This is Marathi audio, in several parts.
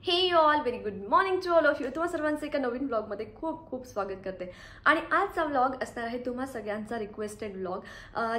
हे you all very good morning to all of you. तुम्हा सर्वांचं एका नवीन ब्लॉगमध्ये खूप खूप स्वागत करते. आणि आजचा व्लॉग असणार आहे तुम्हा सगळ्यांचा रिक्वेस्टेड व्लॉग,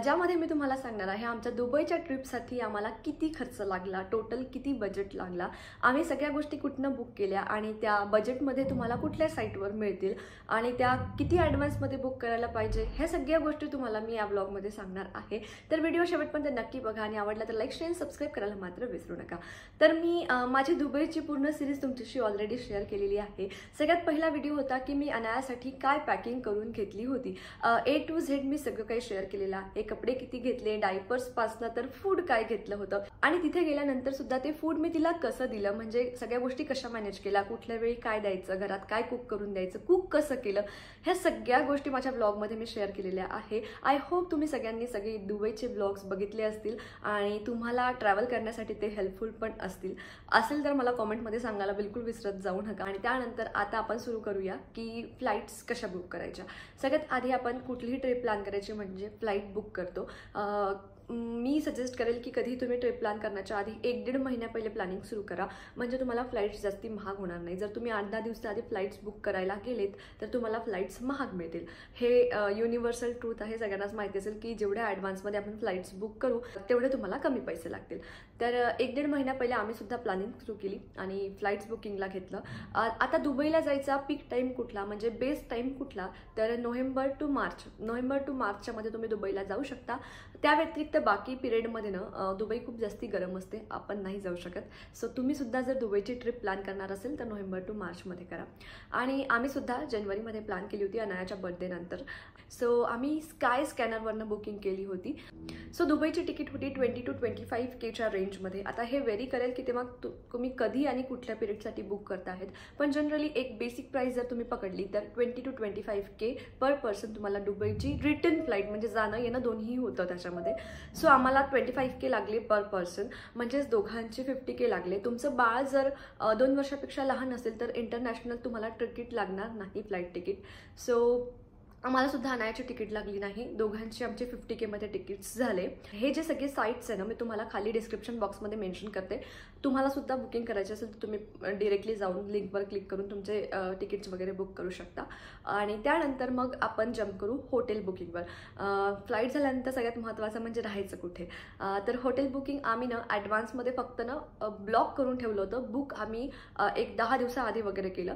ज्यामध्ये मी तुम्हाला सांगणार आहे आमच्या दुबईच्या ट्रिपसाठी आम्हाला किती खर्च लागला, टोटल किती बजेट लागला, आम्ही सगळ्या गोष्टी कुठनं बुक केल्या आणि त्या बजेटमध्ये तुम्हाला कुठल्या साईटवर मिळतील आणि त्या किती ॲडव्हान्समध्ये बुक करायला पाहिजे, ह्या सगळ्या गोष्टी तुम्हाला मी या ब्लॉगमध्ये सांगणार आहे. तर व्हिडिओ शेवटपर्यंत नक्की बघा आणि आवडला तर लाईक शेअर सबस्क्राईब करायला मात्र विसरू नका. तर मी माझी दुबईची पूर्ण सिरीज तुमच्याशी ऑलरेडी शेअर केलेली आहे. सगळ्यात पहिला व्हिडिओ होता की मी अनायासाठी काय पॅकिंग करून घेतली होती. A to Z मी सगळं काही शेअर केलेलं आहे. कपडे किती घेतले, डायपर्स पासनं तर फूड काय घेतलं होतं आणि तिथे गेल्यानंतर सुद्धा ते फूड मी तिला कसं दिलं, म्हणजे सगळ्या गोष्टी कशा मॅनेज केल्या, कुठल्या वेळी काय द्यायचं, घरात काय कुक करून द्यायचं, कुक कसं केलं, ह्या सगळ्या गोष्टी माझ्या ब्लॉगमध्ये मी शेअर केलेल्या आहे. आय होप तुम्ही सगळ्यांनी सगळे दुबईचे ब्लॉग्स बघितले असतील आणि तुम्हाला ट्रॅव्हल करण्यासाठी ते हेल्पफुल पण असेल तर मला कॉमेंटमध्ये सांगायला बिलकुल विसरत जाऊ नका. आणि त्यानंतर आता आपण सुरू करूया की फ्लाईट्स कशा बुक करायच्या. सगळ्यात आधी आपण कुठलीही ट्रिप प्लॅन करायची म्हणजे फ्लाईट बुक करतो. मी सजेस्ट करेल की कधी तुम्ही ट्रिप प्लॅन करण्याच्या आधी 1-1.5 महिन्या पहिले प्लॅनिंग सुरू करा, म्हणजे तुम्हाला फ्लाईट्स जास्ती महाग होणार नाही. जर तुम्ही 8-10 दिवसा आधी फ्लाईट्स बुक करायला गेलेत तर तुम्हाला फ्लाईट्स महाग मिळतील. हे युनिव्हर्सल ट्रूथ आहे, सगळ्यांनाच माहिती असेल की जेवढ्या ॲडव्हान्समध्ये आपण फ्लाईट्स बुक करू तेवढे तुम्हाला कमी पैसे लागतील. तर 1-1.5 महिन्या पहिले आम्ही सुद्धा प्लॅनिंग सुरू केली आणि फ्लाईट्स बुकिंगला घेतलं. आता दुबईला जायचा पीक टाईम कुठला, म्हणजे बेस्ट टाईम कुठला, तर नोव्हेंबर टू मार्चच्या मध्ये तुम्ही दुबईला जाऊ शकता. त्या व्यतिरिक्त बाकी पिरियडमध्ये ना दुबई खूप जास्ती गरम असते, आपण नाही जाऊ शकत. सो तुम्ही सुद्धा जर दुबईची ट्रिप प्लॅन करणार असेल तर नोव्हेंबर टू मार्चमध्ये करा. आणि आम्ही सुद्धा जानेवारीमध्ये प्लॅन केली होती अनायाच्या बर्थडे नंतर. सो आम्ही स्काय स्कॅनरवरनं बुकिंग केली होती. सो दुबईची तिकीट होती 20 to 25Kच्या रेंजमध्ये. आता हे व्हेरी करेल की तेव्हा तुम्ही कधी आणि कुठल्या पिरियडसाठी बुक करता आहेत, पण जनरली एक बेसिक प्राईस जर तुम्ही पकडली तर 20 to 25K पर पर्सन तुम्हाला दुबईची रिटर्न फ्लाईट, म्हणजे जाणं येणं दोन्ही होतं त्याच्यामध्ये. सो आम्हाला 25K लागले पर पर्सन, म्हणजेच दोघांचे 50K लागले. तुमचं बाळ जर 2 वर्षापेक्षा लहान असेल तर इंटरनॅशनल तुम्हाला तिकीट लागणार नाही, फ्लाईट तिकीट. सो आम्हाला सुद्धा अनायाची तिकीट लागली नाही, दोघांची आमचे 50K मध्ये तिकीट्स झाले. हे जे सगळे साईट्स आहे ना मी तुम्हाला खाली डिस्क्रिप्शन बॉक्समध्ये मेन्शन करते. तुम्हाला सुद्धा बुकिंग करायची असेल तर तुम्ही डायरेक्टली जाऊन लिंकवर क्लिक करून तुमचे तिकीट्स वगैरे बुक करू शकता. आणि त्यानंतर मग आपण जम्प करू हॉटेल बुकिंगवर. फ्लाईट झाल्यानंतर सगळ्यात महत्त्वाचं म्हणजे राहायचं कुठे. तर हॉटेल बुकिंग आम्ही ना ॲडव्हान्समध्ये फक्त ना ब्लॉक करून ठेवलं होतं. बुक आम्ही एक 10 दिवसाआधी वगैरे केलं,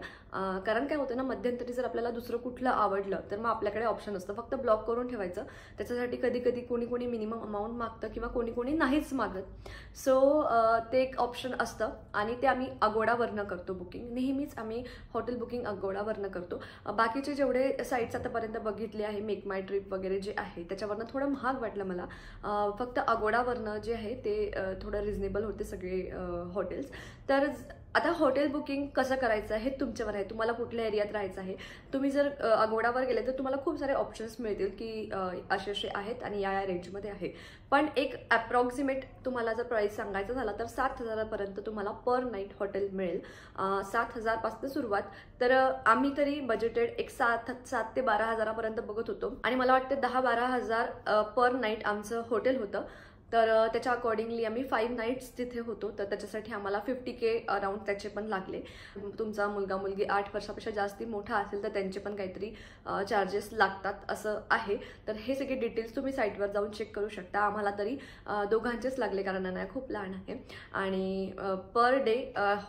कारण काय होतं ना मध्यंतरी जर आपल्याला दुसरं कुठलं आवडलं तर मग आपल्याकडे ऑप्शन असतं फक्त ब्लॉक करून ठेवायचं. त्याच्यासाठी कधी कधी कोणी मिनिमम अमाऊंट मागतं किंवा कोणी नाहीच मागत. सो ते एक ऑप्शन असतं आणि ते आम्ही अगोडावरनं करतो बुकिंग. नेहमीच आम्ही हॉटेल बुकिंग अगोडावरनं करतो. बाकीचे जेवढे साईट्स आतापर्यंत बघितले आहे, मेक माय ट्रिप वगैरे जे आहे त्याच्यावरनं थोडं महाग वाटलं मला. फक्त अगोडावरनं जे आहे ते थोडं रिजनेबल होते सगळे हॉटेल्स. तर आता हॉटेल बुकिंग कसं करायचं हे तुमच्यावर आहे, तुम्हाला कुठल्या एरियात राहायचं आहे. तुम्ही जर अगोडावर गेले तर तुम्हाला खूप सारे ऑप्शन्स मिळतील की असे आहेत आणि या रेंजमध्ये आहे. पण एक अप्रॉक्सिमेट तुम्हाला जर प्राईस सांगायचं झाला तर 7,000पर्यंत तुम्हाला पर नाईट हॉटेल मिळेल. 7,000पासून सुरुवात. तर आम्ही तरी बजेटेड एक 7 ते 12,000पर्यंत बघत होतो आणि मला वाटतं 10-12 हजार पर नाईट आमचं हॉटेल होतं. तर त्याच्या अकॉर्डिंगली आम्ही 5 नाईट्स तिथे होतो, तर त्याच्यासाठी आम्हाला 50K अराउंड त्याचे पण लागले. तुमचा मुलगा मुलगी 8 वर्षापेक्षा जास्ती मोठा असेल तर त्यांचे पण काहीतरी चार्जेस लागतात असं आहे. तर हे सगळे डिटेल्स तुम्ही साईटवर जाऊन चेक करू शकता. आम्हाला तरी दोघांचेच लागले कारण अनाया खूप लहान आहे. आणि पर डे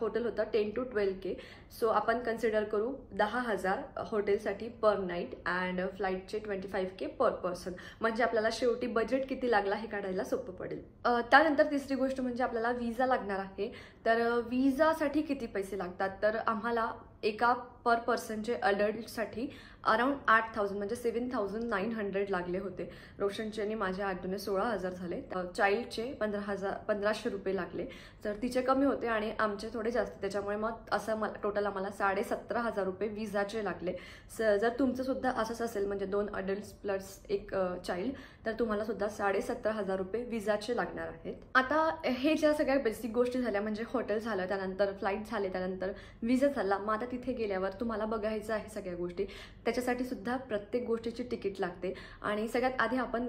हॉटेल होतं 10 to 12K. सो आपण कन्सिडर करू 10,000 हॉटेलसाठी पर नाईट अँड फ्लाईटचे 25K पर पर्सन, म्हणजे आपल्याला शेवटी बजेट किती लागला हे काढायला सोपं पडेल. त्यानंतर तिसरी गोष्ट म्हणजे आपल्याला विजा लागणार आहे. तर विजासाठी किती पैसे लागतात, तर आम्हाला एका पर पर्सनचे अडल्टसाठी अराउंड 8,000 म्हणजे 7,900 लागले होते. रोशनचे आणि माझ्या आठवणे 16,000 झाले. चाइल्डचे 1500 रुपये लागले. तर तिचे कमी होते आणि आमचे थोडे जास्त, त्याच्यामुळे मग असं टोटल आम्हाला 17,500 रुपये विजाचे लागले. जर तुमचं सुद्धा असंच असेल म्हणजे 2 अडल्ट्स प्लस एक चाइल्ड तर तुम्हाला सुद्धा 17,500 रुपये विजाचे लागणार आहेत. आता हे ज्या सगळ्या बेसिक गोष्टी झाल्या म्हणजे हॉटेल झालं, त्यानंतर फ्लाईट झाले, त्यानंतर विजा झाला. मग आता तिथे गेल्यावर तुम्हाला बघायचं आहे सगळ्या गोष्टी, त्याच्यासाठी सुद्धा प्रत्येक गोष्टीची तिकीट लागते. आणि सगळ्यात आधी आपण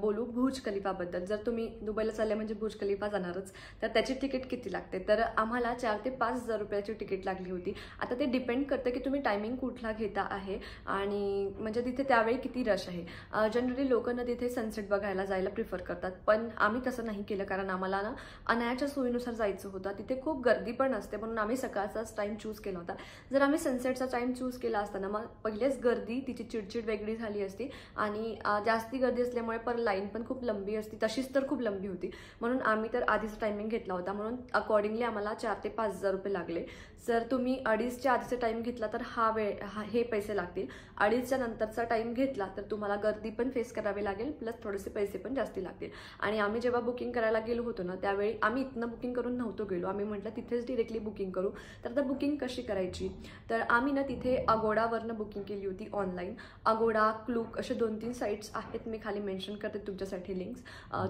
बोलू बुर्ज खलिफाबद्दल. जर तुम्ही दुबईला चालले म्हणजे बुर्ज खलिफा जाणारच, तर त्याची तिकीट किती लागते? तर आम्हाला 4 ते 5,000 रुपयाची तिकीट लागली होती. आता ते डिपेंड करतं की तुम्ही टायमिंग कुठला घेता आहे आणि म्हणजे तिथे त्यावेळी किती रश आहे. जनरली लोकांना तिथे सनसेट बघायला जायला प्रिफर करतात, पण आम्ही तसं नाही केलं कारण आम्हाला ना अनायाच्या सोयीनुसार जायचं होतं. तिथे खूप गर्दी पण असते म्हणून आम्ही सकाळचाच टाईम चूज केला होता. जर आम्ही सनसेटचा टाईम चूज केला असताना मग पहिलेच गर्दी, तिची चिडचिड वेगळी झाली असती आणि जास्ती गर्दी असल्यामुळे पण लाईन पण खूप लंबी असती, तशीच तर खूप लंबी होती. म्हणून आम्ही तर आधीच टायमिंग घेतला होता, म्हणून अकॉर्डिंगली आम्हाला 4 ते 5,000 रुपये लागले. जर तुम्ही 2:30च्या आधीचा टाईम घेतला तर हे पैसे लागतील. 2:30च्या नंतरचा टाईम घेतला तर तुम्हाला गर्दी पण फेस करावी लागेल, प्लस थोडेसे पैसे पण जास्ती लागतील. आणि आम्ही जेव्हा बुकिंग करायला गेलो होतो ना, त्यावेळी आम्ही इथनं बुकिंग करून नव्हतो गेलो. आम्ही म्हटलं तिथेच डिरेक्टली बुकिंग करू. तर आता बुकिंग कशी करायची? तर आम्ही ना तिथे अगोडावरनं बुकिंग केली होती ऑनलाईन. अगोडा, क्लूक असे 2-3 साईट्स आहेत, मी खाली मेन्शन करते तुमच्यासाठी लिंक्स.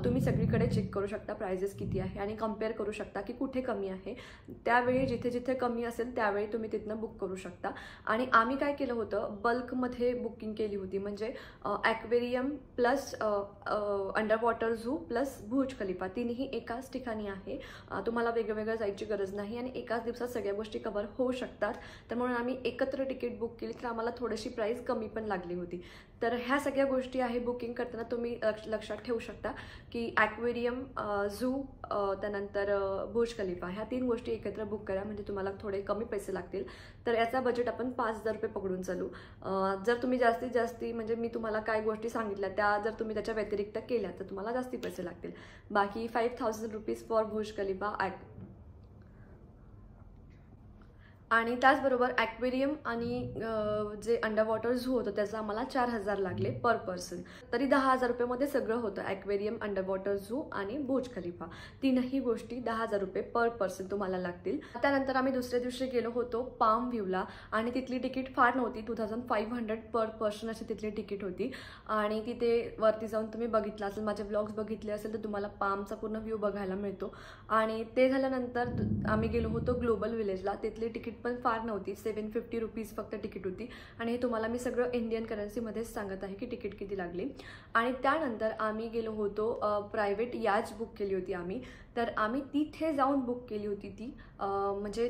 तुम्ही सगळीकडे चेक करू शकता प्राइजेस किती आहे आणि कम्पेअर करू शकता की कुठे कमी आहे. त्यावेळी जिथे जिथे कमी असेल त्यावेळी तुम्ही तिथनं बुक करू शकता. आणि आम्ही काय केलं होतं, बल्कमध्ये बुकिंग केली होती. म्हणजे aquarium plus under water zoo plus Burj Khalifa तिन्ही एकाच ठिकाणी आहे. तुम्हाला वेगवेगळं जायची गरज नाही आणि एकाच दिवसात सगळ्या गोष्टी कव्हर होऊ शकतात. तर म्हणून आम्ही एकत्र तिकीट बुक केली तर आम्हाला थोडीशी प्राईस कमी पण लागली होती. तर ह्या सगळ्या गोष्टी आहे बुकिंग करताना तुम्ही लक्षात ठेवू शकता की ॲक्वेरियम, झू, त्यानंतर बुर्ज खलिफा ह्या 3 गोष्टी एकत्र बुक करा, म्हणजे तुम्हाला थोडे कमी पैसे लागतील. तर याचा बजेट आपण 5,000 रुपये पकडून चालू. जर तुम्ही जास्तीत जास्त म्हणजे मी तुम्हाला काय गोष्टी सांगितल्या त्या जर तुम्ही त्याच्या व्यतिरिक्त केल्या तर तुम्हाला जास्ती पैसे लागतील. बाकी 5,000 रुपीज फॉर बुर्ज खलिफा. आणि त्याचबरोबर ॲक्वेरियम आणि जे अंडर वॉटर झू होतं त्याचं आम्हाला 4,000 लागले पर पर्सन. तरी 10,000 रुपयामध्ये सगळं होतं, ॲक्वेरियम, अंडर वॉटर झू आणि बुर्ज खलिफा. तीनही गोष्टी 10,000 रुपये पर पर्सन तुम्हाला लागतील. त्यानंतर आम्ही दुसऱ्या दिवशी गेलो होतो पाम व्ह्यूला आणि तिथली तिकीट फार नव्हती, 2,500 पर पर्सन अशी तिथली तिकीट होती. आणि तिथे वरती जाऊन तुम्ही बघितलं असेल, माझे व्लॉग्स बघितले असेल तर तुम्हाला पामचा पूर्ण व्ह्यू बघायला मिळतो. आणि ते झाल्यानंतर आम्ही गेलो होतो ग्लोबल विलेजला. तिथली तिकीट पण फार नव्हती, 750 रुपीज फक्त तिकीट होती. आणि हे तुम्हाला मी सगळं इंडियन करन्सीमध्येच सांगत आहे की तिकीट किती लागली. आणि त्यानंतर आम्ही गेलो होतो प्रायव्हेट याच बुक केली होती आम्ही. तर आम्ही तिथे जाऊन बुक केली होती ती, म्हणजे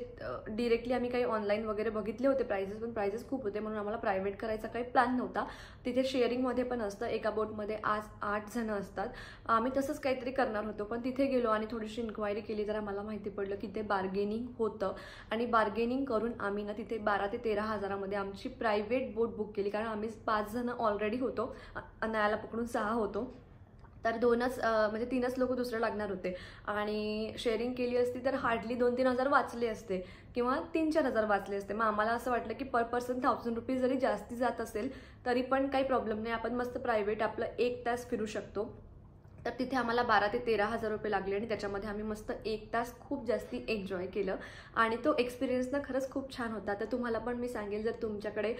डिरेक्टली आम्ही काही ऑनलाईन वगैरे बघितले होते प्राइजेस, पण प्राइजेस खूप होते म्हणून आम्हाला प्रायव्हेट करायचा काही प्लॅन नव्हता. तिथे शेअरिंगमध्ये पण असतं, एका बोटमध्ये 8 जण असतात. आम्ही तसंच काहीतरी करणार होतो, पण तिथे गेलो आणि थोडीशी इन्क्वायरी केली तर आम्हाला माहिती पडलं की ते बार्गेनिंग होतं. आणि बार्गेनिंग करून आम्ही ना तिथे 12 ते 13 हजारामध्ये आमची प्रायव्हेट बोट बुक केली, कारण आम्ही 5 जण ऑलरेडी होतो, अनायाला पकडून 6 होतो. तर 2च म्हणजे 3च लोक दुसरे लागणार होते. आणि शेअरिंग केली असती तर हार्डली 2-3 हजार वाचले असते किंवा 3-4 हजार वाचले असते. मग आम्हाला असं वाटलं की पर पर्सन 1,000 रुपीज जरी जास्ती जात असेल तरी पण काही प्रॉब्लेम नाही, आपण मस्त प्रायव्हेट आपलं 1 तास फिरू शकतो. तर तिथे आम्हाला 12 ते 13 हजार रुपये लागले आणि त्याच्यामध्ये आम्ही मस्त 1 तास खूप जास्ती एन्जॉय केलं. आणि तो एक्सपिरियन्स ना खरंच खूप छान होता. तर तुम्हाला पण मी सांगेल, जर तुमच्याकडे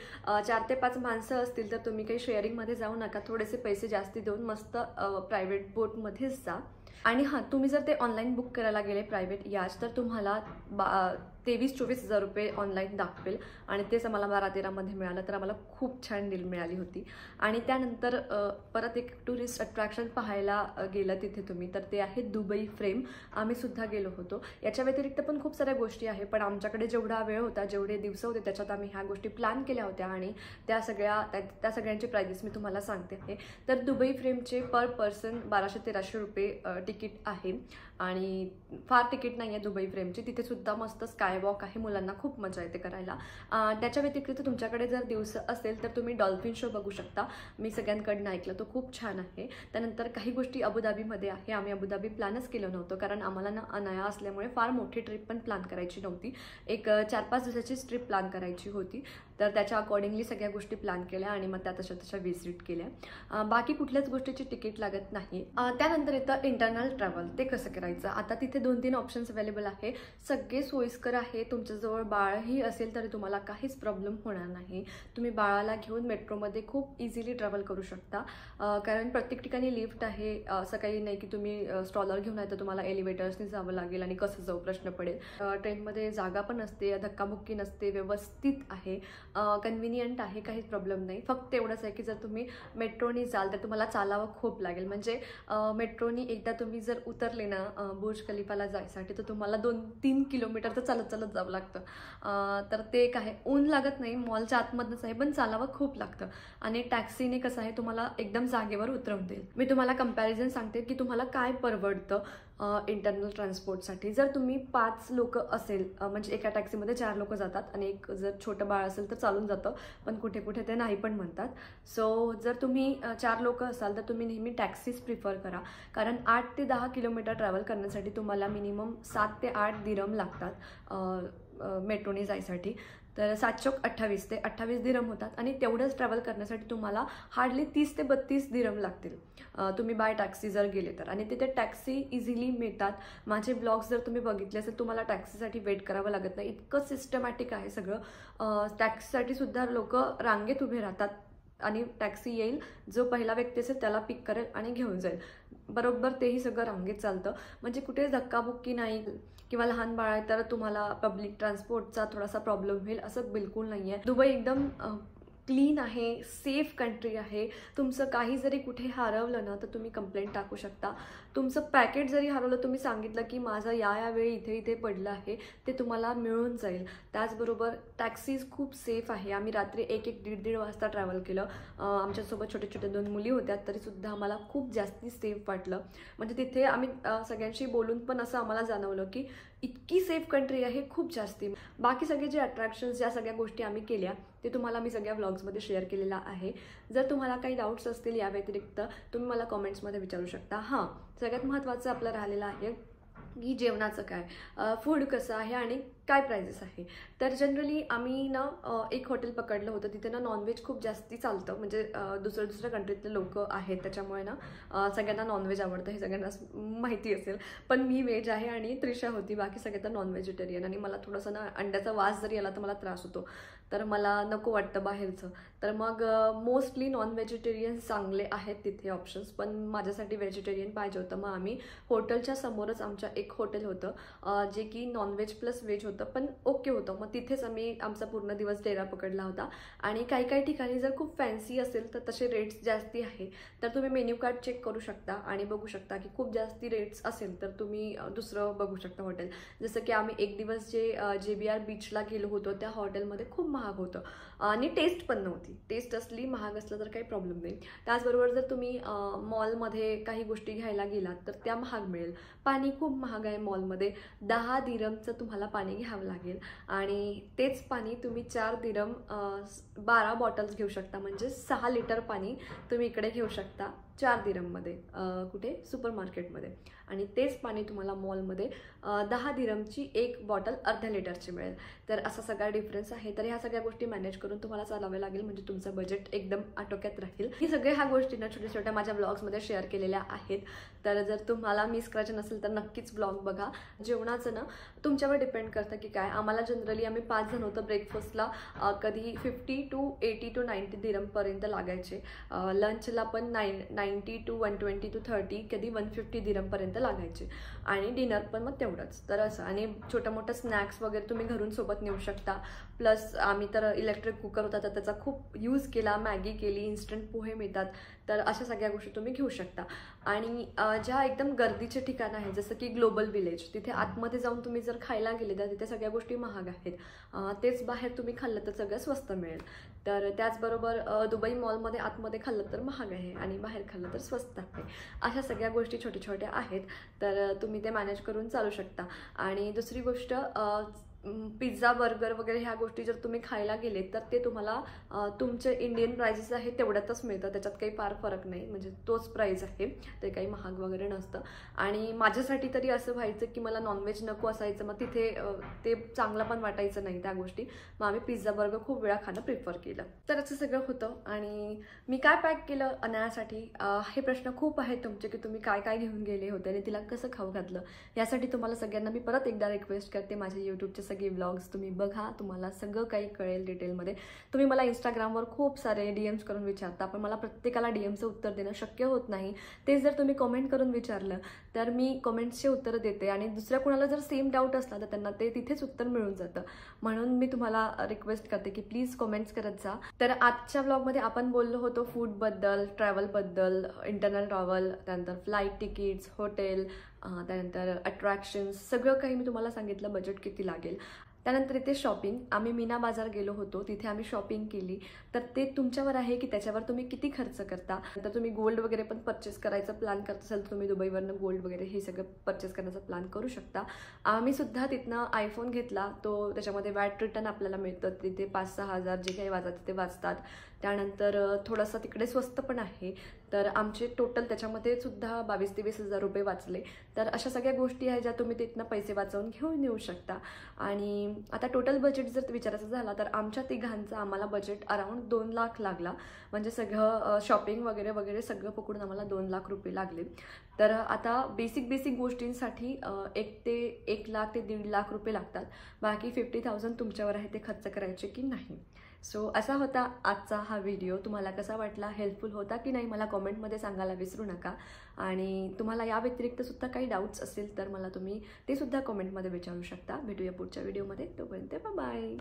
4 ते 5 माणसं असतील तर तुम्ही काही शेअरिंगमध्ये जाऊ नका, थोडेसे पैसे जास्ती देऊन मस्त प्रायव्हेट बोटमध्येच जा. आणि हां, तुम्ही जर ते ऑनलाईन बुक करायला गेले प्रायव्हेट याच तर तुम्हाला 23-24 हजार रुपये ऑनलाईन दाखवेल आणि तेच आम्हाला 12-13 मिळालं. तर आम्हाला खूप छान डील मिळाली होती. आणि त्यानंतर परत एक टुरिस्ट अट्रॅक्शन पाहायला गेलं तिथे तुम्ही, तर ते आहे दुबई फ्रेम. आम्ही सुद्धा गेलो होतो. याच्या व्यतिरिक्त पण खूप साऱ्या गोष्टी आहे, पण आमच्याकडे जेवढा वेळ होता, जेवढे दिवस होते त्याच्यात आम्ही ह्या गोष्टी प्लॅन केल्या होत्या आणि त्या सगळ्यांचे प्राइजेस मी तुम्हाला सांगते आहे. तर दुबई फ्रेमचे पर पर्सन 1200-1300 रुपये तिकीट आहे आणि फार तिकीट नाही आहे दुबई फ्रेमची. तिथे सुद्धा मस्त स्काय वॉक आहे, मुलांना खूप मजा येते करायला. त्याच्या व्यतिरिक्त तुमच्याकडे जर दिवस असेल तर तुम्ही डॉल्फिन शो बघू शकता. मी सगळ्यांकडनं ऐकलं, तो खूप छान आहे. त्यानंतर काही गोष्टी अबुधाबीमध्ये आहे. आम्ही अबुधाबी प्लॅनच केलं नव्हतं कारण आम्हाला ना अनाया असल्यामुळे फार मोठी ट्रिप पण प्लॅन करायची नव्हती. एक 4-5 दिवसाचीच ट्रिप प्लॅन करायची होती. तर त्याच्या अकॉर्डिंगली सगळ्या गोष्टी प्लॅन केल्या आणि मग त्या तशा व्हिजिट केल्या. बाकी कुठल्याच गोष्टीची तिकीट लागत नाही. त्यानंतर येतं इंटरनल ट्रॅव्हल. ते कसं करायचं? आता तिथे 2-3 ऑप्शन्स अवेलेबल आहे. सगळे सोयीस्कर आहे, तुमच्याजवळ बाळही असेल तरी तुम्हाला काहीच प्रॉब्लेम होणार नाही. तुम्ही बाळाला घेऊन मेट्रोमध्ये खूप इझिली ट्रॅव्हल करू शकता, कारण प्रत्येक ठिकाणी लिफ्ट आहे. असं काही नाही की तुम्ही स्ट्रॉलर घेऊन आहे तर तुम्हाला एलिव्हेटर्सनी जावं लागेल आणि कसं जाऊ प्रश्न पडेल. ट्रेनमध्ये जागा पण असते, धक्काबुक्की नसते, व्यवस्थित आहे, कन्व्हिनियंट आहे, काहीच प्रॉब्लेम नाही. फक्त एवढंच आहे की जर तुम्ही मेट्रोनी जाल तर तुम्हाला चालावं खूप लागेल. म्हणजे मेट्रोनी एकदा तुम्ही जर उतरले ना बुर्ज खलिफाला जायसाठी तर तुम्हाला 2-3 किलोमीटर तर चालत चालत जावं लागतं. तर ते एक आहे. ऊन लागत नाही, मॉलच्या आतमधनंच आहे, पण चालावं खूप लागतं. आणि टॅक्सीने कसं आहे तुम्हाला एकदम जागेवर उतरवून देईल. मी तुम्हाला कंपॅरिझन सांगते की तुम्हाला काय परवडतं इंटरनल ट्रान्सपोर्टसाठी. जर तुम्ही 5 लोक असेल, म्हणजे एका टॅक्सीमध्ये 4 लोक जातात आणि एक जर छोटं बाळ असेल तर चालून जातं, पण कुठे कुठे ते नाही पण म्हणतात. सो जर तुम्ही 4 लोक असाल तर तुम्ही नेहमी टॅक्सीज प्रिफर करा, कारण 8 ते 10 किलोमीटर ट्रॅव्हल करण्यासाठी तुम्हाला मिनिमम 7 ते 8 दिरम लागतात मेट्रोने जायसाठी. तर 7×28 ते 28 दिरम होतात आणि तेवढंच ट्रॅव्हल करण्यासाठी तुम्हाला हार्डली 30 ते 32 दिरम लागतील तुम्ही बाय टॅक्सी जर गेले तर. आणि तिथे टॅक्सी इझिली मिळतात. माझे ब्लॉग्स जर तुम्ही बघितले असेल तुम्हाला टॅक्सीसाठी वेट करावं लागत नाही, इतकं सिस्टमॅटिक आहे सगळं. टॅक्सीसाठी सुद्धा लोक रांगेत उभे राहतात आणि टॅक्सी येईल, जो पहिला व्यक्ती असेल त्याला पिक करेल आणि घेऊन जाईल. बरोबर तेही सगळं रांगेत चालतं, म्हणजे कुठेच धक्काबुक्की नाही. किंवा लहान बाळ आहे तर तुम्हाला पब्लिक ट्रान्सपोर्टचा थोडासा प्रॉब्लेम होईल असं बिलकुल नाही आहे. दुबई एकदम क्लीन आहे, सेफ कंट्री आहे. तुमचं काही जरी कुठे हरवलं ना तर तुम्ही कंप्लेंट टाकू शकता. तुमचं पॅकेट जरी हरवलं, तुम्ही सांगितलं की माझं या वेळी इथे इथे पडलं आहे, ते तुम्हाला मिळून जाईल. त्याचबरोबर टॅक्सीज खूप सेफ आहे. आम्ही रात्री 1-1, 1:30 वाजता ट्रॅव्हल केलं. आमच्यासोबत छोटे छोटे 2 मुली होत्या तरीसुद्धा आम्हाला खूप जास्ती सेफ वाटलं. म्हणजे तिथे आम्ही सगळ्यांशी बोलून पण असं आम्हाला जाणवलं की इतकी सेफ कंट्री आहे, खूप जास्ती. बाकी सगळे जे अट्रॅक्शन्स, ज्या सगळ्या गोष्टी आम्ही केल्या ते तुम्हाला मी सगळ्या व्लॉग्समध्ये शेअर केलेला आहे. जर तुम्हाला काही डाऊट्स असतील या व्यतिरिक्त तुम्ही मला कॉमेंट्समध्ये विचारू शकता. हां, सगळ्यात महत्त्वाचं आपलं राहिलेलं आहे की जेवणाचं काय, फूड कसं आहे आणि काय प्राइजेस आहे. तर जनरली आम्ही ना एक हॉटेल पकडलं होतं, तिथे ना नॉनव्हेज खूप जास्ती चालतं. म्हणजे दुसऱ्या कंट्रीतले लोक आहेत त्याच्यामुळे ना सगळ्यांना नॉनव्हेज आवडतं, हे सगळ्यांना माहिती असेल. पण मी व्हेज आहे आणि त्रिशा होती, बाकी सगळे तर नॉन व्हेजिटेरियन. आणि मला थोडंसं ना अंड्याचा वास जरी आला तर मला त्रास होतो, तर मला नको वाटतं बाहेरचं. तर मग मोस्टली नॉन व्हेजिटेरियन चांगले आहेत तिथे ऑप्शन्स, पण माझ्यासाठी व्हेजिटेरियन पाहिजे होतं. मग आम्ही हॉटेलच्या समोरच आमच्या एक हॉटेल होतं जे की नॉनव्हेज प्लस व्हेज होतं, पण ओके होतं. मग तिथेच आम्ही आमचा पूर्ण दिवस डेरा पकडला होता. आणि काही ठिकाणी जर खूप फॅन्सी असेल तर तसे रेट्स जास्ती आहे, तर तुम्ही मेन्यू कार्ड चेक करू शकता आणि बघू शकता की खूप जास्ती रेट्स असेल तर तुम्ही दुसरं बघू शकता हॉटेल. जसं की आम्ही एक दिवस जे JBR बीचला गेलो होतो त्या हॉटेलमध्ये खूप महाग होतं आणि टेस्ट पण नव्हती. टेस्ट असली, महाग असलं तर काही प्रॉब्लेम नाही. त्याचबरोबर जर तुम्ही मॉलमध्ये काही गोष्टी घ्यायला गेलात तर त्या महाग मिळेल. पाणी खूप महाग आहे मॉलमध्ये, 10 दिरमचं तुम्हाला पाणी घ्यावं लागेल आणि तेच पाणी तुम्ही 4 दिरम 12 बॉटल्स घेऊ शकता. म्हणजे 6 लिटर पाणी तुम्ही इकडे घेऊ शकता 4 दिरममध्ये, कुठे सुपर मार्केटमध्ये. आणि तेच पाणी तुम्हाला मॉलमध्ये 10 दिरमची एक बॉटल अर्ध्या लिटरची मिळेल. तर असा सगळा डिफरन्स आहे. तर ह्या सगळ्या गोष्टी मॅनेज करून तुम्हाला चालवावे लागेल, म्हणजे तुमचं बजेट एकदम आटोक्यात राहील. ही सगळ्या ह्या गोष्टी ना छोट्या छोट्या माझ्या ब्लॉग्समध्ये शेअर केलेल्या आहेत. तर जर तुम्हाला मिस करायचं नसेल तर नक्कीच ब्लॉग बघा. जेवणाचं ना तुमच्यावर डिपेंड करतं की काय. आम्हाला जनरली आम्ही 5 जण होतो, ब्रेकफास्टला कधी 50 to 80 to 90 दिरमपर्यंत लागायचे. लंचला पण 90 to 120 to 30, कधी 150 दिरमपर्यंत लागायचे. आणि डिनर पण मग तेवढंच. तर असं. आणि छोटं मोठं स्नॅक्स वगैरे तुम्ही घरून सोबत नेऊ शकता. प्लस आम्ही तर इलेक्ट्रिक कुकर होता तर त्याचा खूप यूज केला, मॅगी केली, इन्स्टंट पोहे मिळतात, तर अशा सगळ्या गोष्टी तुम्ही घेऊ शकता. आणि ज्या एकदम गर्दीचे ठिकाण आहे जसं की ग्लोबल विलेज, तिथे आतमध्ये जाऊन तुम्ही जर खायला गेले तर तिथे सगळ्या गोष्टी महाग आहेत. तेच बाहेर तुम्ही खाल्लं तर सगळं स्वस्त मिळेल. तर त्याचबरोबर दुबई मॉलमध्ये आतमध्ये खाल्लं तर महाग आहे आणि बाहेर खाल्लं तर स्वस्त आहे. अशा सगळ्या गोष्टी छोट्या छोट्या आहेत, तर तुम्ही ते मॅनेज करून चालू शकता. आणि दुसरी गोष्ट, पिझ्झा, बर्गर वगैरे ह्या गोष्टी जर तुम्ही खायला गेले तर ते तुम्हाला तुमचे इंडियन प्राइजेस आहे तेवढ्यातच मिळतं, त्याच्यात काही फार फरक नाही. म्हणजे तोच प्राइस आहे, ते काही महाग वगैरे नसतं. आणि माझ्यासाठी तरी असं व्हायचं की मला नॉनव्हेज नको असायचं, मग तिथे ते चांगलं पण वाटायचं नाही त्या गोष्टी. मग आम्ही पिझ्झा बर्गर खूप वेळा खाणं प्रिफर केलं. तर असं सगळं होतं. आणि मी काय पॅक केलं अनायासाठी, हे प्रश्न खूप आहेत तुमचे की तुम्ही काय काय घेऊन गेले होते आणि तिला कसं खाऊ घातलं. यासाठी तुम्हाला सगळ्यांना मी परत एकदा रिक्वेस्ट करते, माझ्या यूट्यूबचे सगळे व्लॉग्स तुम्ही बघा, तुम्हाला सगळं काही कळेल डिटेलमध्ये. तुम्ही मला इंस्टाग्रामवर खूप सारे DMs करून विचारता, पण मला प्रत्येकाला DMचं उत्तर देणं शक्य होत नाही. तेच जर तुम्ही कमेंट करून विचारलं तर मी कमेंट्सचे उत्तरं देते आणि दुसऱ्या कुणाला जर सेम डाऊट असला तर त्यांना ते तिथेच उत्तर मिळून जातं. म्हणून मी तुम्हाला रिक्वेस्ट करते की प्लीज कमेंट्स करत जा. तर आजच्या व्लॉगमध्ये आपण बोललो होतो फूडबद्दल, ट्रॅव्हलबद्दल, इंटरनल ट्रॅव्हल, त्यानंतर फ्लाईट तिकीट्स, हॉटेल, त्यानंतर अट्रॅक्शन्स, सगळं काही मी तुम्हाला सांगितलं बजेट किती लागेल. त्यानंतर इथे शॉपिंग, आम्ही मीना बाजार गेलो होतो, तिथे आम्ही शॉपिंग केली. तर ते तुमच्यावर आहे की त्याच्यावर तुम्ही किती खर्च करता. तर तुम्ही गोल्ड वगैरे पण परचेस करायचा प्लॅन करत असाल तर तुम्ही दुबईवरनं गोल्ड वगैरे हे सगळं परचेस करण्याचा प्लॅन करू शकता. आम्ही सुद्धा तिथनं आयफोन घेतला, तो त्याच्यामध्ये वॅट रिटर्न आपल्याला मिळतं. तिथे 5-6 हजार जे काही वाजतात ते वाचतात. त्यानंतर थोडंसं तिकडे स्वस्त पण आहे. तर आमचे टोटल त्याच्यामध्ये सुद्धा 22,000 ते 20,000 रुपये वाचले. तर अशा सगळ्या गोष्टी आहेत ज्या तुम्ही तिथनं पैसे वाचवून घेऊन येऊ शकता. आणि आता टोटल बजेट जर विचारायचं झाला तर आमच्या तिघांचं आम्हाला बजेट अराउंड 2 लाख लागला. म्हणजे सगळं शॉपिंग वगैरे वगैरे सगळं पकडून आम्हाला 2 लाख रुपये लागले. तर आता बेसिक गोष्टींसाठी 1 ते 1 लाख ते 1.5 लाख रुपये लागतात. बाकी 50,000 तुमच्यावर आहे ते खर्च करायचे की नाही. सो असा होता आजचा हा व्हिडिओ. तुम्हाला कसा वाटला, हेल्पफुल होता की नाही मला कमेंटमध्ये सांगायला विसरू नका. आणि तुम्हाला या व्यतिरिक्त सुद्धा काही डाऊट्स असेल तर मला तुम्ही ते सुद्धा कमेंटमध्ये विचारू शकता. भेटूया पुढच्या व्हिडिओमध्ये. तोपर्यंत बाय.